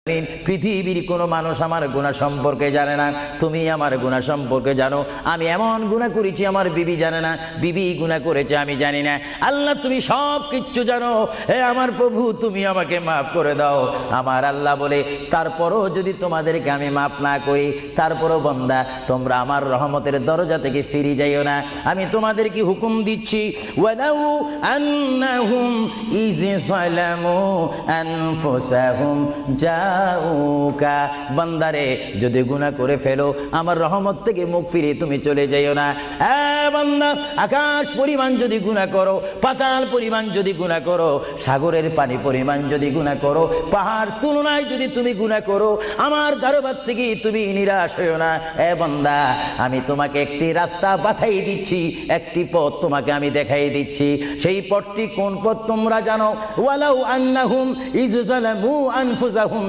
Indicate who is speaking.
Speaker 1: পৃথিবীর কোনো মানুষ আমার গুনাহ সম্পর্কে জানে না, তুমি আমার গুনাহ সম্পর্কে জানো। আমি এমন গুনাহ করেছি আমার বিবি জানে না, বিবি গুনাহ করেছে আমি জানি না। আল্লাহ তুমি সব কিচ্ছু জানো, হে আমার প্রভু তুমি আমাকে মাফ করে দাও। আমার আল্লাহ বলে তারপরও যদি তোমাদেরকে আমি মাফ না করি, তারপরও বান্দা তোমরা আমার রহমতের দরজা থেকে ফিরে যাইও না। আমি তোমাদেরকে হুকুম দিচ্ছি, ওয়ালাউ আন্নাহুম ইয যালামু আনফুসাহুম জাউকা, বান্দারে যদি গুনাহ করে ফেলো আমার রহমত থেকে মুখ ফিরে তুমি চলে যাইও না। বান্দা আকাশ পরিমাণ যদি গুনাহ করো, পাতাল পরিমাণ যদি গুনাহ করো, সাগরের পানি পরিমাণ যদি গুনাহ করো, পাহাড় তুলনায় যদি তুমি গুনাহ করো, আমার দরবার থেকে তুমি নিরাশ হইও না। বান্দা আমি তোমাকে একটি রাস্তা বাতাই দিচ্ছি, একটি পথ তোমাকে আমি দেখাই দিচ্ছি। সেই পথটি কোন পথ তোমরা জানো? ওয়ালাউ আন্নাহুম ইয যালামু আনফুসাহুম